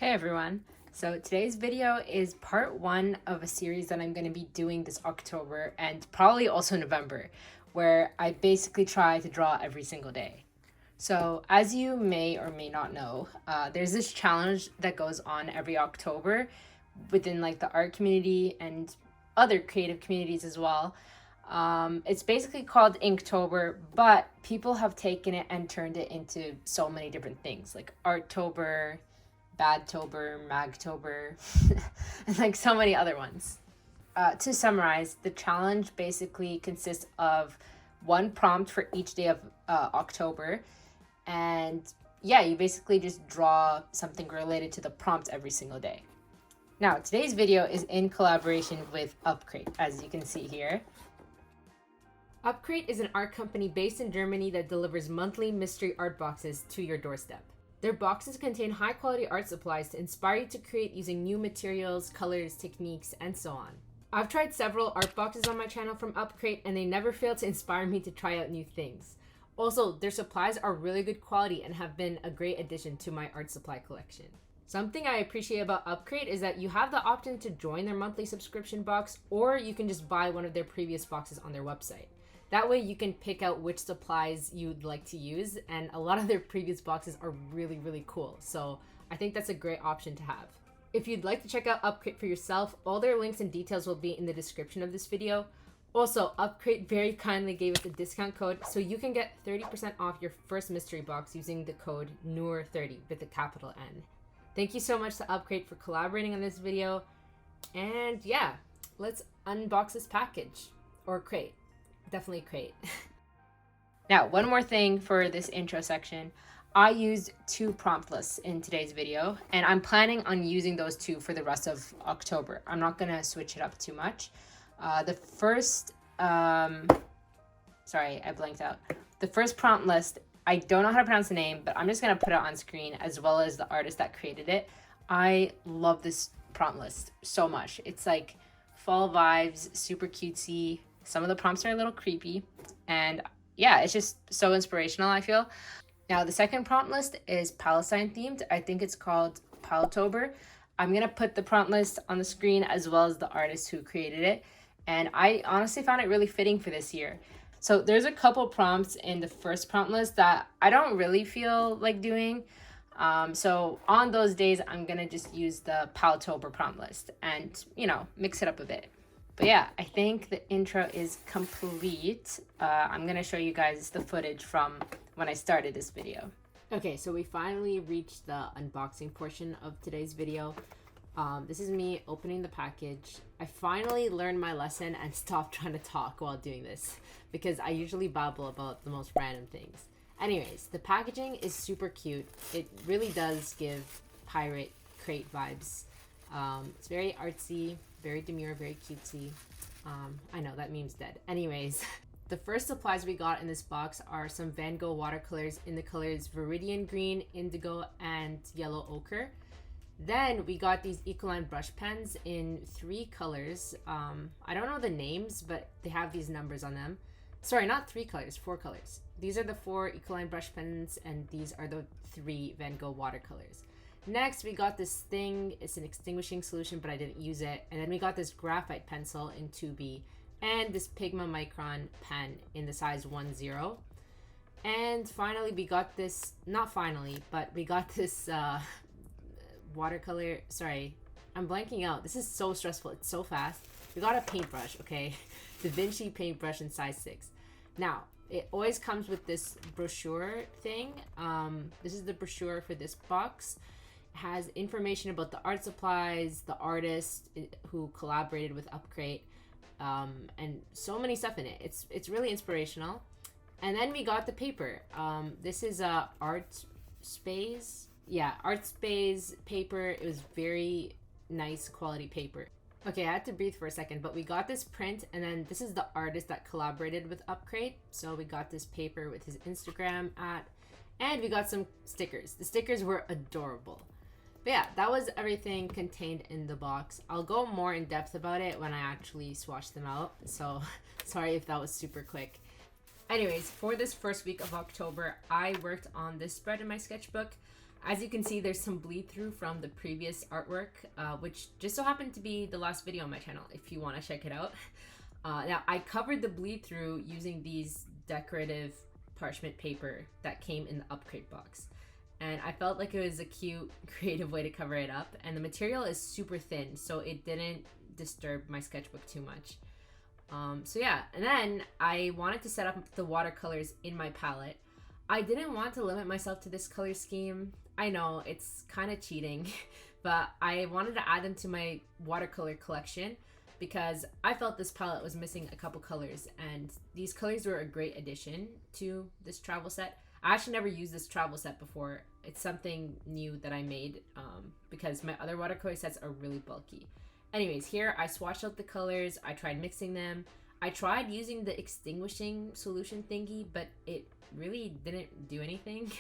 Hey everyone! So today's video is part one of a series that I'm going to be doing this October and probably also November, where I basically try to draw every single day. So as you may or may not know, there's this challenge that goes on every October within like the art community and other creative communities as well. It's basically called Inktober, but people have taken it and turned it into so many different things like Artober, Badtober, Magtober, and like so many other ones. To summarize, the challenge basically consists of one prompt for each day of October, and yeah, you basically just draw something related to the prompt every single day. Now, today's video is in collaboration with UpCrate, as you can see here. UpCrate is an art company based in Germany that delivers monthly mystery art boxes to your doorstep. Their boxes contain high-quality art supplies to inspire you to create using new materials, colors, techniques, and so on. I've tried several art boxes on my channel from UpCrate, and they never fail to inspire me to try out new things. Also, their supplies are really good quality and have been a great addition to my art supply collection. Something I appreciate about UpCrate is that you have the option to join their monthly subscription box, or you can just buy one of their previous boxes on their website. That way you can pick out which supplies you'd like to use, and a lot of their previous boxes are really cool, so I think that's a great option to have. If you'd like to check out UpCrate for yourself, all their links and details will be in the description of this video. Also, UpCrate very kindly gave us a discount code, so you can get 30% off your first mystery box using the code NEWR30 with a capital N. Thank you so much to UpCrate for collaborating on this video, and yeah, let's unbox this package, or crate. Definitely crate. Now, one more thing for this intro section. I used 2 prompt lists in today's video, and I'm planning on using those 2 for the rest of October. I'm not gonna switch it up too much. The first, sorry, I blanked out. The first prompt list, I don't know how to pronounce the name, but I'm just gonna put it on screen as well as the artist that created it. I love this prompt list so much. It's like fall vibes, super cutesy. Some of the prompts are a little creepy, and yeah, it's just so inspirational, I feel. Now, the second prompt list is Palestine themed. I think it's called Artober. I'm gonna put the prompt list on the screen as well as the artist who created it, and I honestly found it really fitting for this year. So there's a couple prompts in the first prompt list that I don't really feel like doing. So on those days, I'm gonna just use the Artober prompt list and, you know, mix it up a bit. But yeah, I think the intro is complete. I'm gonna show you guys the footage from when I started this video. Okay, so we finally reached the unboxing portion of today's video. This is me opening the package. I finally learned my lesson and stopped trying to talk while doing this, because I usually babble about the most random things. Anyways, the packaging is super cute. It really does give pirate crate vibes. It's very artsy, very demure, very cutesy. I know, that meme's dead. Anyways, the first supplies we got in this box are some Van Gogh watercolors in the colors Viridian Green, Indigo, and Yellow Ochre. Then we got these Ecoline brush pens in 3 colors. I don't know the names, but they have these numbers on them. Sorry, not 3 colors, 4 colors. These are the 4 Ecoline brush pens, and these are the 3 Van Gogh watercolors. Next, we got this thing. It's an extinguishing solution, but I didn't use it. And then we got this graphite pencil in 2B and this Pigma Micron pen in the size 10. And finally, we got this, not finally, but we got this watercolor. Sorry, I'm blanking out. This is so stressful. It's so fast. We got a paintbrush, okay? Da Vinci paintbrush in size 6. Now, it always comes with this brochure thing. This is the brochure for this box. Has information about the art supplies, the artist who collaborated with UpCrate, and so many stuff in it. It's really inspirational. And then we got the paper. This is ArtSpace. Yeah, ArtSpace paper. It was very nice quality paper. Okay, I had to breathe for a second, but we got this print, and then this is the artist that collaborated with UpCrate. So we got this paper with his Instagram at, and we got some stickers. The stickers were adorable. But yeah, that was everything contained in the box. I'll go more in depth about it when I actually swatch them out, so sorry if that was super quick. Anyways, for this first week of October, I worked on this spread in my sketchbook. As you can see, there's some bleed through from the previous artwork, which just so happened to be the last video on my channel if you want to check it out. Now, I covered the bleed through using these decorative parchment paper that came in the UpCrate box. And I felt like it was a cute, creative way to cover it up. And the material is super thin, so it didn't disturb my sketchbook too much. So yeah, and then I wanted to set up the watercolors in my palette. I didn't want to limit myself to this color scheme. I know, it's kind of cheating, but I wanted to add them to my watercolor collection because I felt this palette was missing a couple colors, and these colors were a great addition to this travel set. I actually never used this travel set before. It's something new that I made because my other watercolor sets are really bulky. Anyways, here I swatched out the colors, I tried mixing them. I tried using the extinguishing solution thingy, but it really didn't do anything.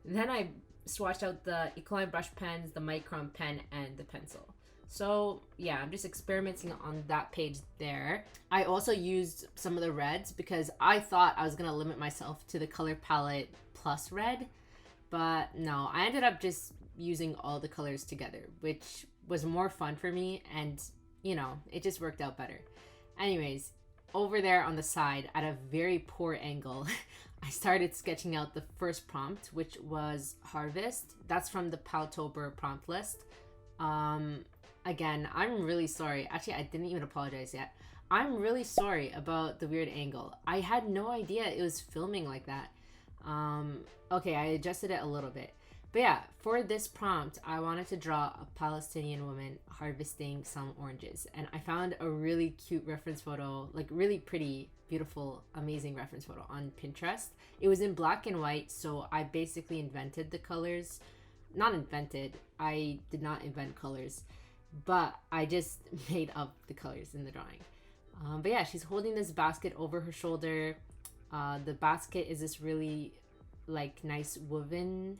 Then I swatched out the Ecoline brush pens, the micron pen, and the pencil. So yeah, I'm just experimenting on that page there. I also used some of the reds because I thought I was gonna limit myself to the color palette plus red, but no, I ended up just using all the colors together, which was more fun for me, and you know, it just worked out better. Anyways, over there on the side at a very poor angle, I started sketching out the first prompt, which was Harvest. That's from the Artober prompt list. Again, I'm really sorry. Actually, I didn't even apologize yet. I'm really sorry about the weird angle. I had no idea it was filming like that. Okay, I adjusted it a little bit. But yeah, for this prompt, I wanted to draw a Palestinian woman harvesting some oranges. And I found a really cute reference photo, like really pretty, beautiful, amazing reference photo on Pinterest. It was in black and white, so I basically invented the colors. Not invented, I did not invent colors, but I just made up the colors in the drawing. But yeah, she's holding this basket over her shoulder. The basket is this really like nice woven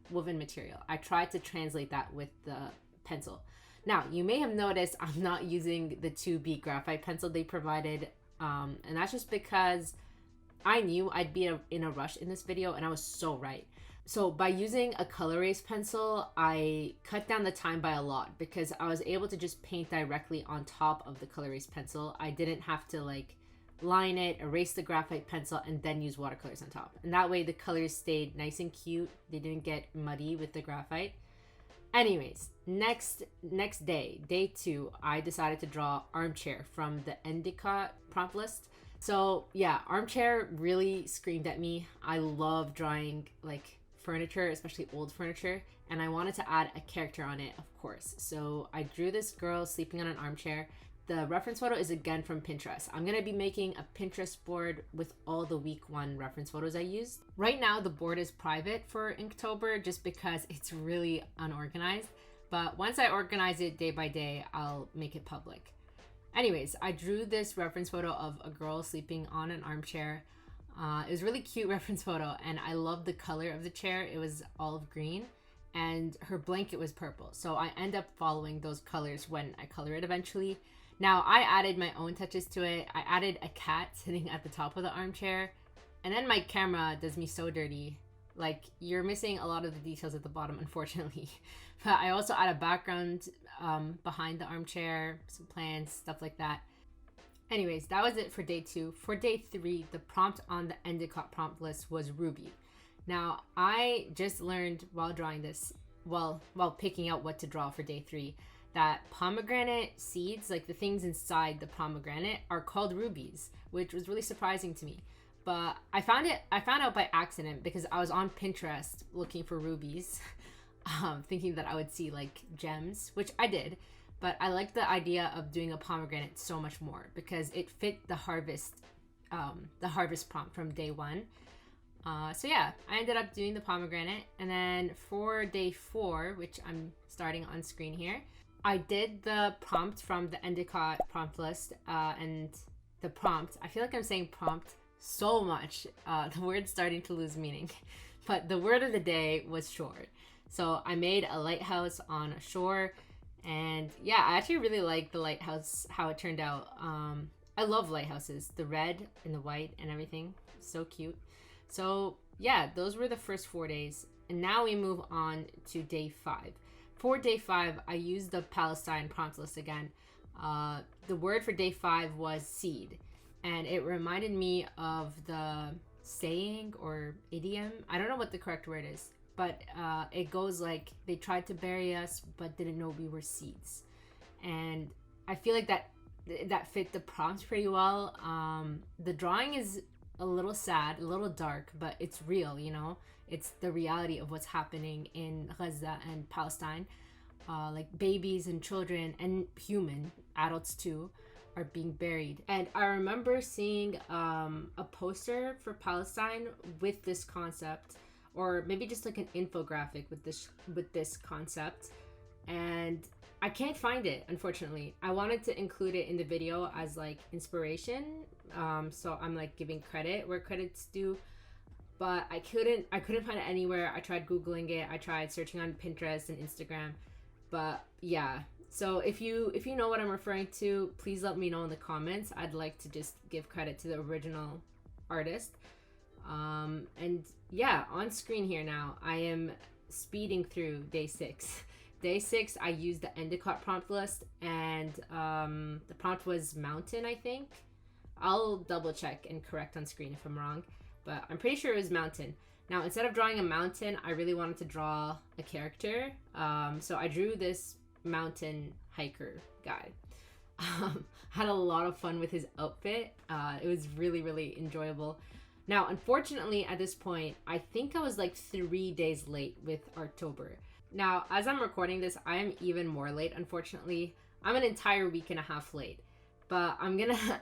material. I tried to translate that with the pencil. Now, you may have noticed I'm not using the 2B graphite pencil they provided, and that's just because I knew I'd be in a rush in this video, and I was so right. So by using a color erase pencil, I cut down the time by a lot because I was able to just paint directly on top of the color erase pencil. I didn't have to like line it, erase the graphite pencil, and then use watercolors on top. And that way the colors stayed nice and cute. They didn't get muddy with the graphite. Anyways, next day, day 2, I decided to draw armchair from the Endicott prompt list. So yeah, armchair really screamed at me. I love drawing like furniture, especially old furniture, and I wanted to add a character on it, of course. So I drew this girl sleeping on an armchair. The reference photo is again from Pinterest. I'm gonna be making a Pinterest board with all the week 1 reference photos I used. Right now the board is private for Inktober just because it's really unorganized, but once I organize it day by day, I'll make it public. Anyways, I drew this reference photo of a girl sleeping on an armchair. It was a really cute reference photo, and I love the color of the chair. It was olive green, and her blanket was purple. So I end up following those colors when I color it eventually. Now, I added my own touches to it. I added a cat sitting at the top of the armchair, and then my camera does me so dirty. Like, you're missing a lot of the details at the bottom, unfortunately. But I also add a background behind the armchair, some plants, stuff like that. Anyways, that was it for day 2. For day 3, the prompt on the Endicott prompt list was ruby. Now, I just learned while drawing this, while picking out what to draw for day 3, that pomegranate seeds, like the things inside the pomegranate, are called rubies, which was really surprising to me. But I found out by accident because I was on Pinterest looking for rubies, thinking that I would see like gems, which I did. But I liked the idea of doing a pomegranate so much more because it fit the harvest prompt from day 1. So yeah, I ended up doing the pomegranate. And then for day 4, which I'm starting on screen here, I did the prompt from the Endicott prompt list. And the prompt, I feel like I'm saying prompt so much. The word's starting to lose meaning. But the word of the day was shore. So I made a lighthouse on a shore. And yeah, I actually really like the lighthouse, how it turned out. I love lighthouses, the red and the white and everything. So cute. So yeah, those were the first 4 days. And now we move on to day 5. For day 5, I used the Palestine prompt list again. The word for day 5 was seed, and it reminded me of the saying or idiom. I don't know what the correct word is, but it goes like, they tried to bury us but didn't know we were seeds. And I feel like that fit the prompt pretty well. The drawing is a little sad, a little dark, but it's real, you know? It's the reality of what's happening in Gaza and Palestine. Like babies and children and human adults too are being buried. And I remember seeing a poster for Palestine with this concept, or maybe just like an infographic with this concept, and I can't find it, unfortunately. I wanted to include it in the video as like inspiration, so I'm like giving credit where credit's due, but I couldn't find it anywhere. I tried Googling it, I tried searching on Pinterest and Instagram, but yeah. So if you know what I'm referring to, please let me know in the comments. I'd like to just give credit to the original artist. And yeah, on screen here now, I am speeding through day 6. Day 6, I used the Endicott prompt list, and the prompt was mountain, I think. I'll double check and correct on screen if I'm wrong, but I'm pretty sure it was mountain. Now, instead of drawing a mountain, I really wanted to draw a character. So I drew this mountain hiker guy. Had a lot of fun with his outfit. It was really, really enjoyable. Now, unfortunately, at this point, I think I was like 3 days late with Artober. Now, as I'm recording this, I am even more late, unfortunately. I'm an entire week and a half late, but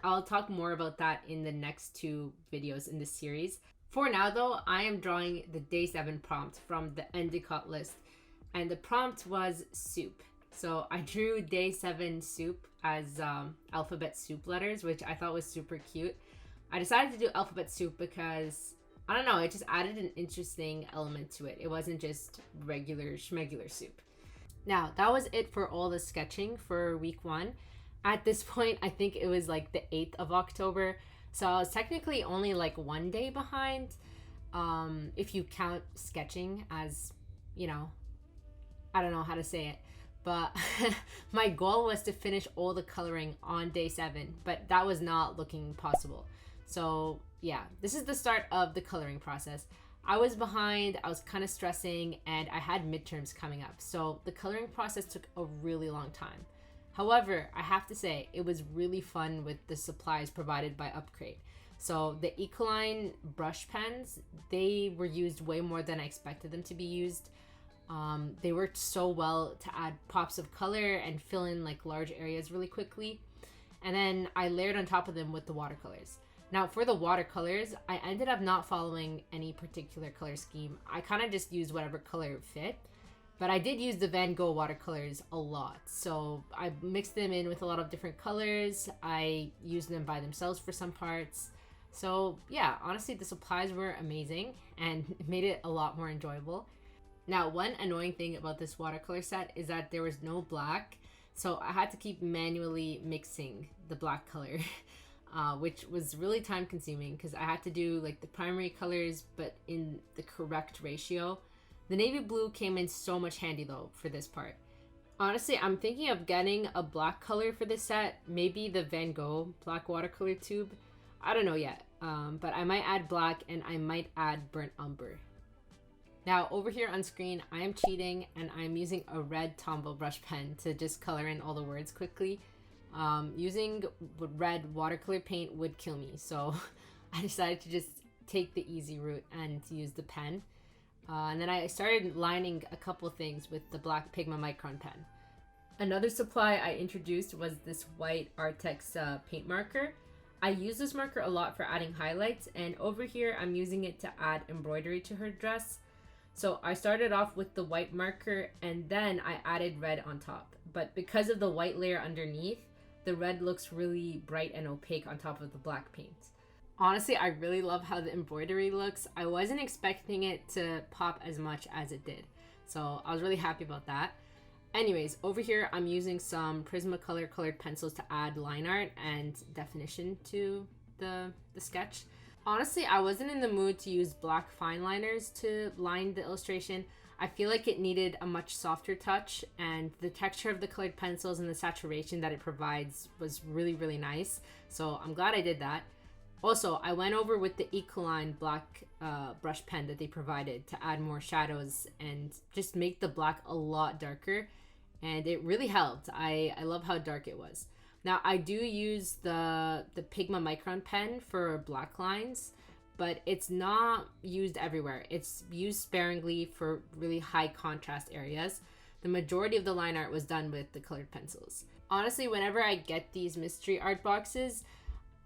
I'll talk more about that in the next 2 videos in this series. For now, though, I am drawing the day 7 prompt from the Endicott list, and the prompt was soup. So I drew day 7 soup as alphabet soup letters, which I thought was super cute. I decided to do alphabet soup because, I don't know, it just added an interesting element to it. It wasn't just regular schmegular soup. Now, that was it for all the sketching for week 1. At this point, I think it was like the 8th of October. So I was technically only like 1 day behind, if you count sketching as, you know, I don't know how to say it. But my goal was to finish all the coloring on day 7, but that was not looking possible. So yeah, this is the start of the coloring process. I was behind, I was kind of stressing, and I had midterms coming up. So the coloring process took a really long time. However, I have to say, it was really fun with the supplies provided by UpCrate. So the Ecoline brush pens, they were used way more than I expected them to be used. They worked so well to add pops of color and fill in like large areas really quickly. And then I layered on top of them with the watercolors. Now for the watercolors, I ended up not following any particular color scheme. I kind of just used whatever color fit, but I did use the Van Gogh watercolors a lot. So I mixed them in with a lot of different colors. I used them by themselves for some parts. So yeah, honestly, the supplies were amazing and it made it a lot more enjoyable. Now, one annoying thing about this watercolor set is that there was no black, so I had to keep manually mixing the black color, which was really time consuming because I had to do like the primary colors, but in the correct ratio. The navy blue came in so much handy though for this part. Honestly, I'm thinking of getting a black color for this set, maybe the Van Gogh black watercolor tube. I don't know yet, but I might add black and I might add burnt umber. Now over here on screen, I am cheating and I'm using a red Tombow brush pen to just color in all the words quickly. Using red watercolor paint would kill me, so I decided to just take the easy route and to use the pen. And then I started lining a couple things with the black Pigma Micron pen. Another supply I introduced was this white ARRTX paint marker. I use this marker a lot for adding highlights, and over here I'm using it to add embroidery to her dress. So I started off with the white marker and then I added red on top. But because of the white layer underneath, the red looks really bright and opaque on top of the black paint. Honestly, I really love how the embroidery looks. I wasn't expecting it to pop as much as it did. So I was really happy about that. Anyways, over here I'm using some Prismacolour colored pencils to add line art and definition to the sketch. Honestly, I wasn't in the mood to use black fine liners to line the illustration. I feel like it needed a much softer touch, and the texture of the colored pencils and the saturation that it provides was really, really nice. So I'm glad I did that. Also, I went over with the Ecoline black brush pen that they provided to add more shadows and just make the black a lot darker, and it really helped. I love how dark it was. Now, I do use the Pigma Micron pen for black lines, but it's not used everywhere. It's used sparingly for really high contrast areas. The majority of the line art was done with the colored pencils. Honestly, whenever I get these mystery art boxes,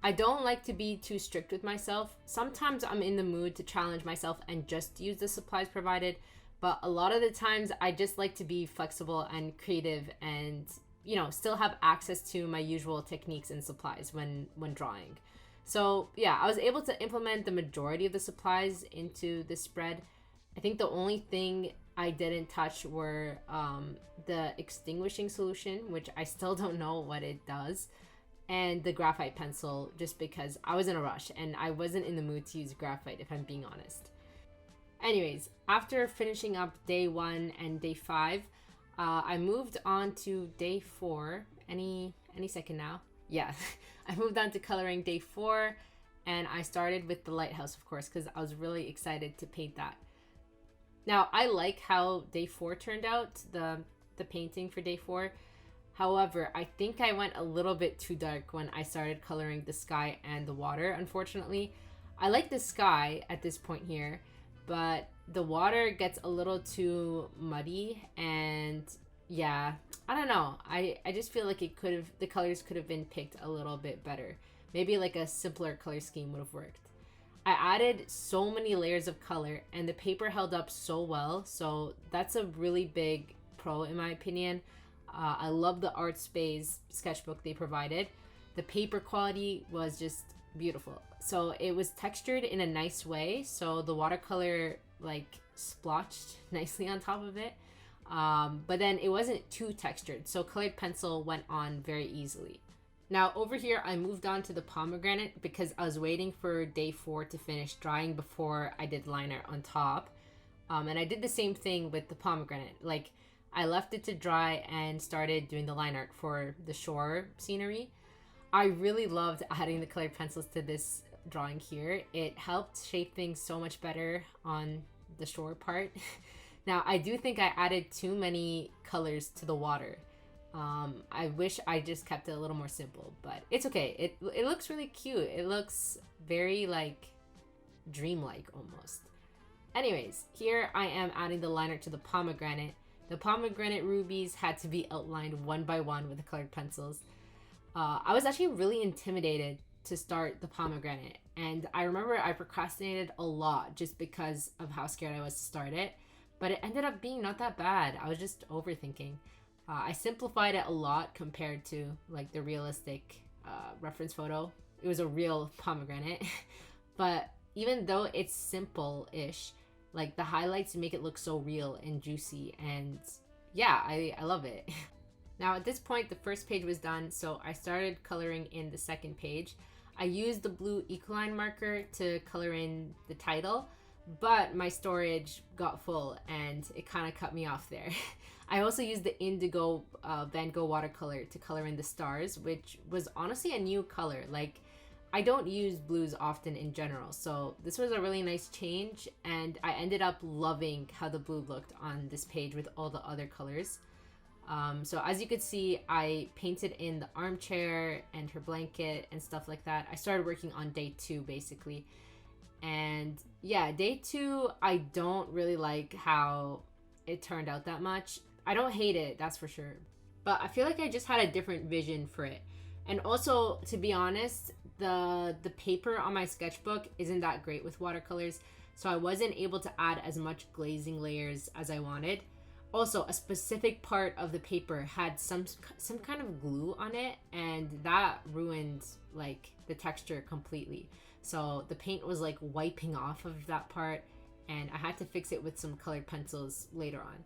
I don't like to be too strict with myself. Sometimes I'm in the mood to challenge myself and just use the supplies provided, but a lot of the times I just like to be flexible and creative and, you know, still have access to my usual techniques and supplies when drawing. So yeah, I was able to implement the majority of the supplies into this spread. I think the only thing I didn't touch were the extinguishing solution, which I still don't know what it does, and the graphite pencil, just because I was in a rush and I wasn't in the mood to use graphite, if I'm being honest. Anyways, after finishing up day 1 and day 5, I moved on to day 4. Any second now? Yeah, I moved on to coloring day 4, and I started with the lighthouse, of course, because I was really excited to paint that. Now, I like how day 4 turned out, the painting for day 4. However, I think I went a little bit too dark when I started coloring the sky and the water, unfortunately. I like the sky at this point here, but the water gets a little too muddy, and yeah, I don't know. I just feel like the colors could have been picked a little bit better. Maybe like a simpler color scheme would have worked. I added so many layers of color and the paper held up so well, so that's a really big pro in my opinion. I love the Artober sketchbook they provided. The paper quality was just beautiful. So it was textured in a nice way, so the watercolor like splotched nicely on top of it. But then it wasn't too textured, so colored pencil went on very easily. Now over here, I moved on to the pomegranate because I was waiting for day 4 to finish drying before I did liner on top. And I did the same thing with the pomegranate. Like, I left it to dry and started doing the line art for the shore scenery. I really loved adding the colored pencils to this drawing here. It helped shape things so much better on the shore part. Now, I do think I added too many colors to the water. I wish I just kept it a little more simple, but it's okay. It looks really cute. It looks very like dreamlike almost. Anyways, here I am adding the liner to the pomegranate. The pomegranate rubies had to be outlined one by one with the colored pencils. I was actually really intimidated to start the pomegranate, and I remember I procrastinated a lot just because of how scared I was to start it, but it ended up being not that bad. I was just overthinking. I simplified it a lot compared to like the realistic reference photo. It was a real pomegranate, but even though it's simple-ish, like the highlights make it look so real and juicy, and yeah, I love it. Now at this point the first page was done, so I started coloring in the second page. I used the blue Ecoline marker to color in the title, but my storage got full and it kind of cut me off there. I also used the indigo Van Gogh watercolor to color in the stars, which was honestly a new color. Like, I don't use blues often in general, so this was a really nice change, and I ended up loving how the blue looked on this page with all the other colors. So as you could see, I painted in the armchair and her blanket and stuff like that. I started working on day 2 basically, and yeah, day 2 I don't really like how it turned out that much. I don't hate it, that's for sure, but I feel like I just had a different vision for it. And also, to be honest, the paper on my sketchbook isn't that great with watercolors, so I wasn't able to add as much glazing layers as I wanted. Also, a specific part of the paper had some kind of glue on it, and that ruined like the texture completely. So the paint was like wiping off of that part, and I had to fix it with some colored pencils later on.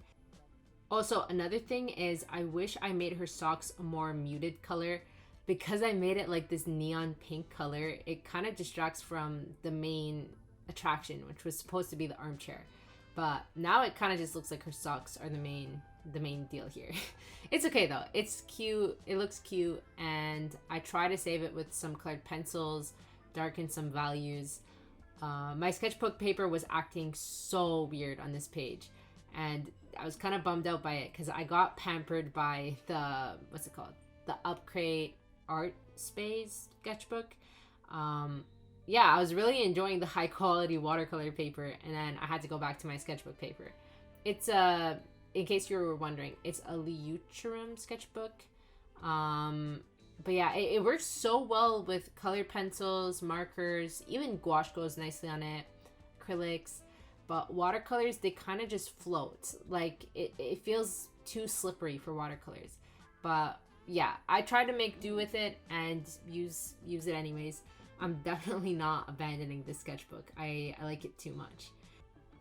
Also, another thing is I wish I made her socks a more muted color. because I made it like this neon pink color, it kind of distracts from the main attraction, which was supposed to be the armchair. But now it kind of just looks like her socks are the main deal here. It's okay though. It's cute. It looks cute, and I try to save it with some colored pencils, darken some values. My sketchbook paper was acting so weird on this page, and I was kind of bummed out by it because I got pampered by the, what's it called? The UpCrate Art Space sketchbook. Yeah, I was really enjoying the high quality watercolor paper, and then I had to go back to my sketchbook paper. It's in case you were wondering, it's a Leuchtturm sketchbook. But yeah, it works so well with colored pencils, markers, even gouache goes nicely on it, acrylics. But watercolors, they kind of just float. Like, it feels too slippery for watercolors. But yeah, I tried to make do with it and use it anyways. I'm definitely not abandoning this sketchbook. I like it too much.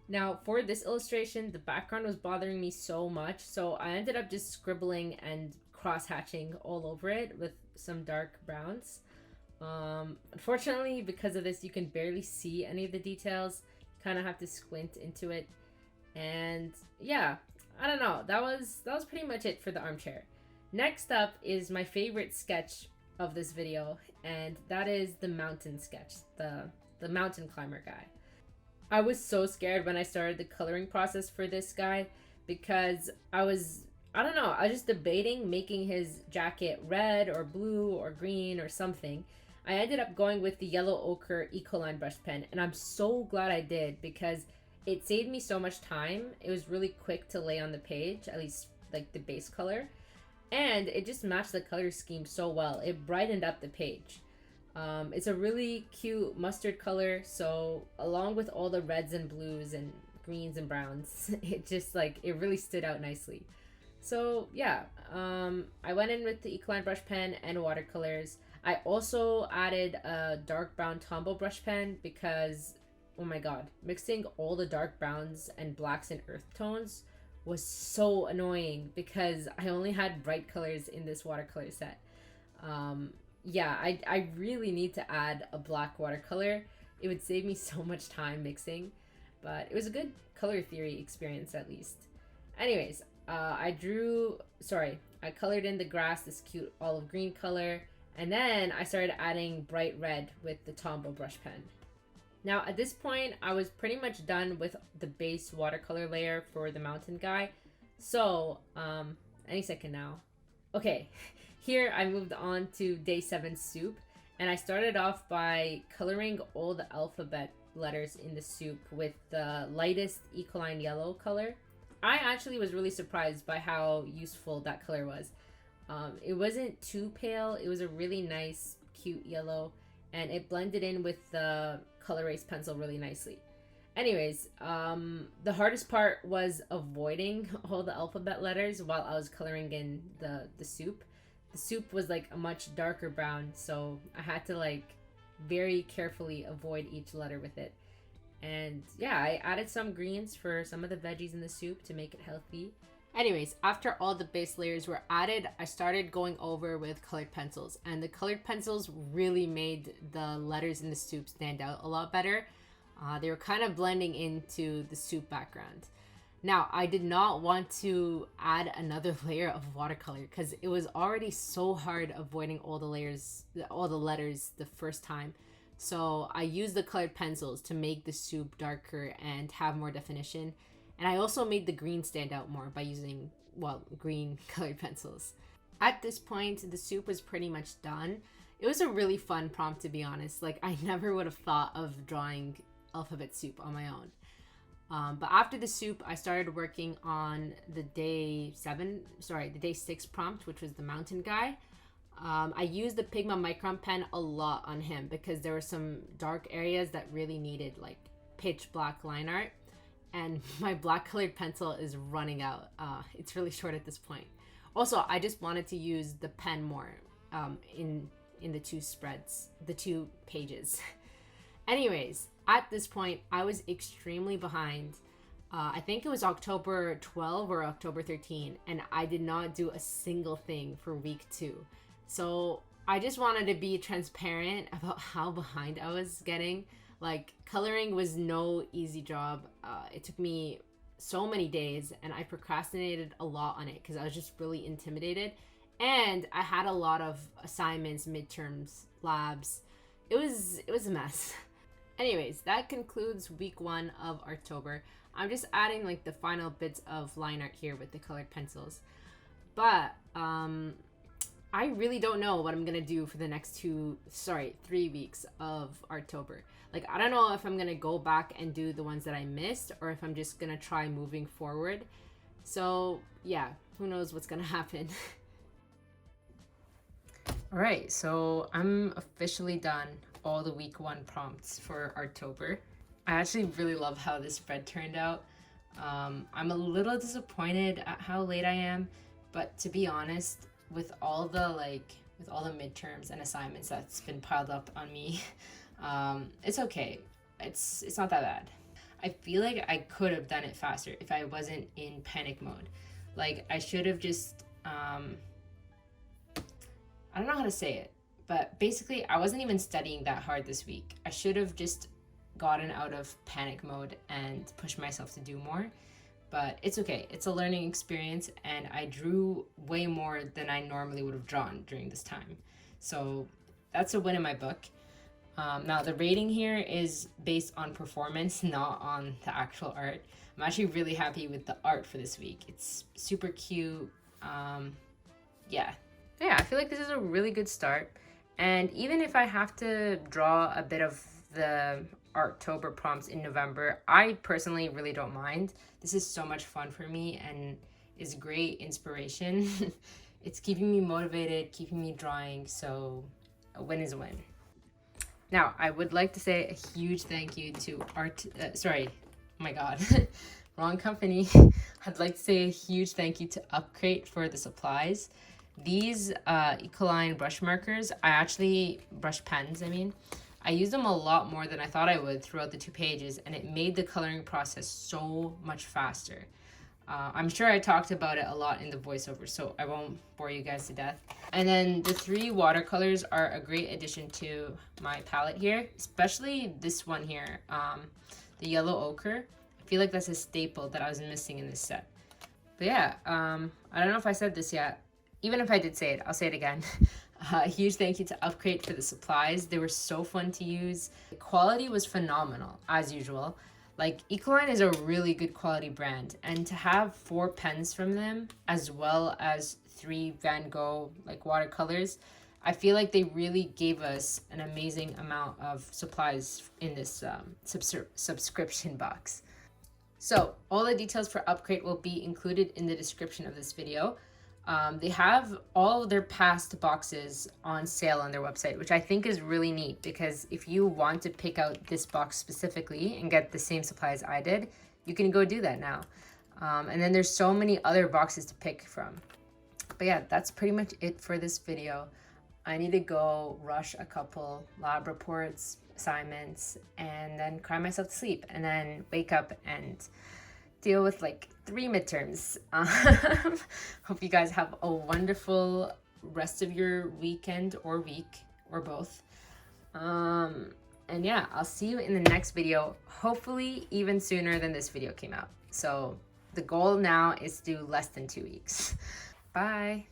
Now, for this illustration, the background was bothering me so much, so I ended up just scribbling and cross-hatching all over it with some dark browns. Unfortunately, because of this, you can barely see any of the details. Kind of have to squint into it. And yeah, I don't know. That was pretty much it for the armchair. Next up is my favorite sketch of this video, and that is the mountain sketch, the mountain climber guy. I was so scared when I started the coloring process for this guy because I was just debating making his jacket red or blue or green or something. I ended up going with the yellow ochre Ecoline brush pen, and I'm so glad I did because it saved me so much time. It was really quick to lay on the page, at least like the base color, and it just matched the color scheme so well. It brightened up the page. It's a really cute mustard color, so along with all the reds and blues and greens and browns, it just it really stood out nicely. So yeah, I went in with the Ecoline brush pen and watercolors. I also added a dark brown Tombow brush pen because, oh my god, mixing all the dark browns and blacks and earth tones was so annoying because I only had bright colors in this watercolor set. Yeah, I really need to add a black watercolor. It would save me so much time mixing, but it was a good color theory experience at least. Anyways, I colored in the grass this cute olive green color, and then I started adding bright red with the Tombow brush pen. Now at this point, I was pretty much done with the base watercolor layer for the mountain guy. So, any second now. Okay, here I moved on to day 7 soup, and I started off by coloring all the alphabet letters in the soup with the lightest Ecoline yellow color. I actually was really surprised by how useful that color was. It wasn't too pale. It was a really nice, cute yellow, and it blended in with the color erase pencil really nicely. Anyways, the hardest part was avoiding all the alphabet letters while I was coloring in the soup. The soup was a much darker brown, so I had to very carefully avoid each letter with it. And yeah, I added some greens for some of the veggies in the soup to make it healthy. Anyways, after all the base layers were added, I started going over with colored pencils, and the colored pencils really made the letters in the soup stand out a lot better. They were kind of blending into the soup background. Now, I did not want to add another layer of watercolor because it was already so hard avoiding all the letters the first time. So I used the colored pencils to make the soup darker and have more definition. And I also made the green stand out more by using, green colored pencils. At this point, the soup was pretty much done. It was a really fun prompt, to be honest. I never would have thought of drawing alphabet soup on my own. But after the soup, I started working on the day 6 prompt, which was the mountain guy. I used the Pigma Micron pen a lot on him because there were some dark areas that really needed pitch black line art. And my black colored pencil is running out. It's really short at this point. Also, I just wanted to use the pen more in the two pages. Anyways, at this point, I was extremely behind. I think it was October 12 or October 13, and I did not do a single thing for week 2. So I just wanted to be transparent about how behind I was getting. Like, coloring was no easy job. It took me so many days, and I procrastinated a lot on it because I was just really intimidated. And I had a lot of assignments, midterms, labs. It was a mess. Anyways, that concludes week 1 of Artober. I'm just adding like the final bits of line art here with the colored pencils. But I really don't know what I'm gonna do for the next 3 weeks of Artober. Like, I don't know if I'm gonna go back and do the ones that I missed, or if I'm just gonna try moving forward. So yeah, who knows what's gonna happen. Alright, so I'm officially done all the week 1 prompts for Artober. I actually really love how this spread turned out. I'm a little disappointed at how late I am, but to be honest, with all the midterms and assignments that's been piled up on me, it's okay. It's not that bad. I feel like I could have done it faster if I wasn't in panic mode. Like, I should have just I don't know how to say it, but basically I wasn't even studying that hard this week. I should have just gotten out of panic mode and pushed myself to do more. But it's okay. It's a learning experience, and I drew way more than I normally would have drawn during this time. So that's a win in my book. Now the rating here is based on performance, not on the actual art. I'm actually really happy with the art for this week. It's super cute. Yeah, I feel like this is a really good start. And even if I have to draw a bit of the Artober prompts in November, I personally really don't mind. This is so much fun for me and is great inspiration. It's keeping me motivated, keeping me drawing, so a win is a win. Now, I would like to say a huge thank you to wrong company. I'd like to say a huge thank you to UpCrate for the supplies. These Ecoline brush markers, brush pens, I used them a lot more than I thought I would throughout the 2 pages, and it made the coloring process so much faster. I'm sure I talked about it a lot in the voiceover, so I won't bore you guys to death. And then the 3 watercolors are a great addition to my palette here, especially this one here, the yellow ochre. I feel like that's a staple that I was missing in this set. But yeah, I don't know if I said this yet. Even if I did say it, I'll say it again. A huge thank you to UpCrate for the supplies. They were so fun to use. The quality was phenomenal, as usual. Like, Ecoline is a really good quality brand, and to have 4 pens from them, as well as 3 Van Gogh watercolors, I feel like they really gave us an amazing amount of supplies in this subscription box. So all the details for UpCrate will be included in the description of this video. They have all of their past boxes on sale on their website, which I think is really neat, because if you want to pick out this box specifically and get the same supplies I did, you can go do that now. And then there's so many other boxes to pick from. But yeah, that's pretty much it for this video. I need to go rush a couple lab reports, assignments, and then cry myself to sleep, and then wake up and deal with 3 midterms. Hope you guys have a wonderful rest of your weekend or week, or both. And yeah, I'll see you in the next video, hopefully even sooner than this video came out. So the goal now is to do less than 2 weeks. Bye.